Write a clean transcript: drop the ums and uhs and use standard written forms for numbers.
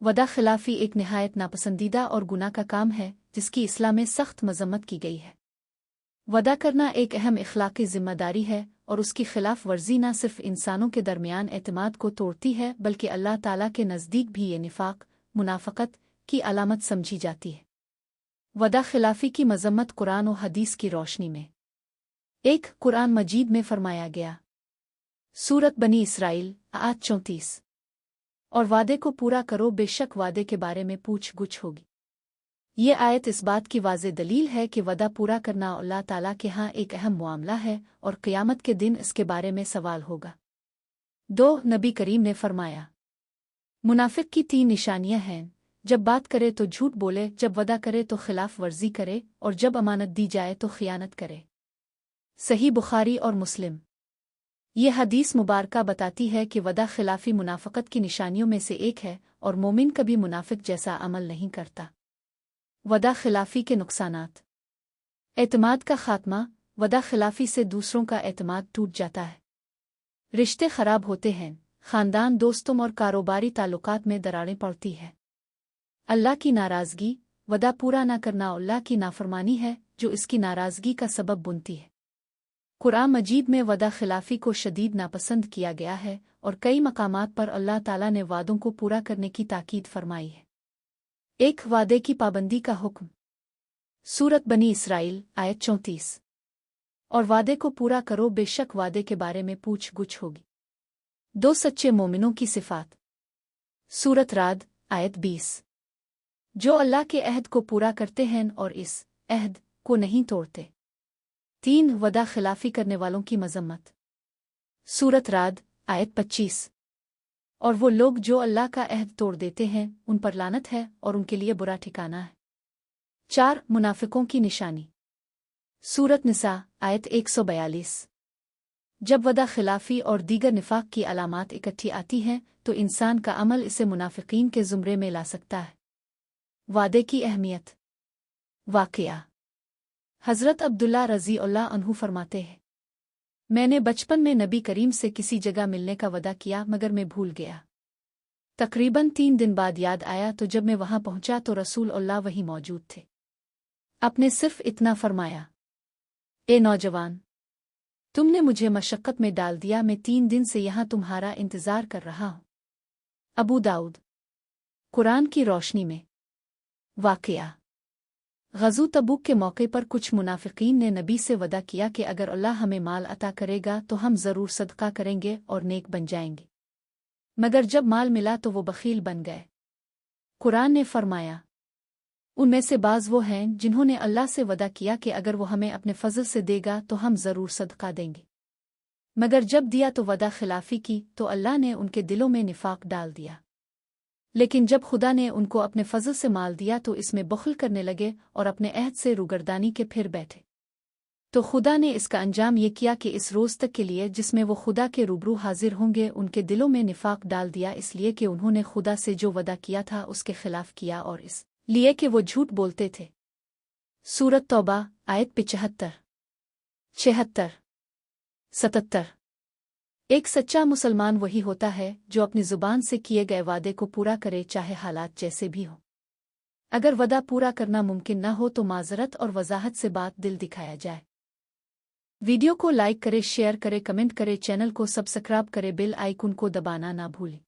वदा खिलाफी एक निहायत नापसंदीदा और गुनाह का काम है जिसकी इस्लाम में सख्त मजम्मत की गई है। वदा करना एक अहम इखलाकी जिम्मेदारी है और उसकी खिलाफ वर्जी न सिर्फ इंसानों के दरमियान एतमाद को तोड़ती है बल्कि अल्लाह ताला के नज़दीक भी ये निफाक मुनाफकत की अलामत समझी जाती है। वदा खिलाफी की मजम्मत कुरान और हदीस की रोशनी में एक कुरान मजीद में फरमाया गया। सूरत बनी इसराइल आयत 34। और वादे को पूरा करो, बेशक वादे के बारे में पूछ गुछ होगी। ये आयत इस बात की वाज़े दलील है कि वदा पूरा करना अल्लाह ताला के यहाँ एक अहम मामला है और क़यामत के दिन इसके बारे में सवाल होगा। 2 नबी करीम ने फरमाया, मुनाफिक की 3 निशानियां हैं। जब बात करे तो झूठ बोले, जब वदा करे तो खिलाफ वर्जी करे और जब अमानत दी जाए तो खियानत करे। सही बुखारी और मुस्लिम। ये हदीस मुबारका बताती है कि वदा खिलाफी मुनाफिकत की निशानियों में से एक है और मोमिन कभी मुनाफिक जैसा अमल नहीं करता। वदा खिलाफी के नुकसानात। एतमाद का खात्मा। वदा खिलाफी से दूसरों का एतमाद टूट जाता है, रिश्ते खराब होते हैं, खानदान, दोस्तों और कारोबारी ताल्लुकात में दरारें पड़ती है। अल्लाह की नाराज़गी। वदा पूरा न करना अल्लाह की नाफरमानी है जो इसकी नाराज़गी का सबब बुनती है। कुरान मजीद में वदा खिलाफी को शदीद नापसंद किया गया है और कई मकामात पर अल्लाह ताला ने वादों को पूरा करने की ताकीद फरमाई है। एक वादे की पाबंदी का हुक्म। सूरत बनी इसराइल आयत 34। और वादे को पूरा करो, बेशक वादे के बारे में पूछ गुछ होगी। 2 सच्चे मोमिनों की सिफात। सूरत राद आयत 20। जो अल्लाह के अहद को पूरा करते हैं और इस अहद को नहीं तोड़ते। 3 वदा खिलाफी करने वालों की मजम्मत। सूरत राद आयत 25। और वो लोग जो अल्लाह का अहद तोड़ देते हैं उन पर लानत है और उनके लिए बुरा ठिकाना है। 4 मुनाफिकों की निशानी। सूरत निसा आयत 142। जब वदा खिलाफी और दीगर निफाक की अलामात इकट्ठी आती हैं तो इंसान का अमल इसे मुनाफिकीन के जुमरे में ला सकता है। वादे की अहमियत। वाक़या। हज़रत अब्दुल्ला रज़ी अल्लाह अन्हु फरमाते हैं, मैंने बचपन में नबी करीम से किसी जगह मिलने का वदा किया मगर मैं भूल गया। तकरीबन 3 दिन बाद याद आया तो जब मैं वहां पहुंचा तो रसूल अल्लाह वहीं मौजूद थे। आपने सिर्फ इतना फरमाया, ए नौजवान, तुमने मुझे मशक्क़त में डाल दिया, मैं 3 दिन से यहां तुम्हारा इंतज़ार कर रहा हूं। अबू दाऊद। कुरान की रोशनी में। वाक़या। ग़ज़ो तबूक के मौके पर कुछ मुनाफिकीन ने नबी से वदा किया कि अगर अल्लाह हमें माल अता करेगा तो हम ज़रूर सदका करेंगे और नेक बन जाएंगे, मगर जब माल मिला तो वो बख़ील बन गए। कुरान ने फरमाया, उनमें से बाज़ वो हैं जिन्होंने अल्लाह से वदा किया कि अगर वो हमें अपने फ़ज़ल से देगा तो हम ज़रूर सदका देंगे, मगर जब दिया तो वदा खिलाफ़ी की तो अल्लाह ने उनके दिलों में निफाक डाल दिया। लेकिन जब खुदा ने उनको अपने फजल से माल दिया तो इसमें बख़ल करने लगे और अपने अहद से रूगर्दानी के फिर बैठे। तो खुदा ने इसका अंजाम ये किया कि इस रोज़ तक के लिए जिसमें वो खुदा के रूबरू हाजिर होंगे उनके दिलों में निफाक डाल दिया, इसलिए कि उन्होंने खुदा से जो वदा किया था उसके खिलाफ किया और इस लिए कि वो झूठ बोलते थे। सूरत तौबा आयत 75, 76, 77। एक सच्चा मुसलमान वही होता है जो अपनी ज़ुबान से किए गए वादे को पूरा करे, चाहे हालात जैसे भी हो। अगर वदा पूरा करना मुमकिन न हो तो माज़रत और वजाहत से बात दिल दिखाया जाए। वीडियो को लाइक करे, शेयर करे, कमेंट करे, चैनल को सब्सक्राइब करे, बेल आइकन को दबाना ना भूलें।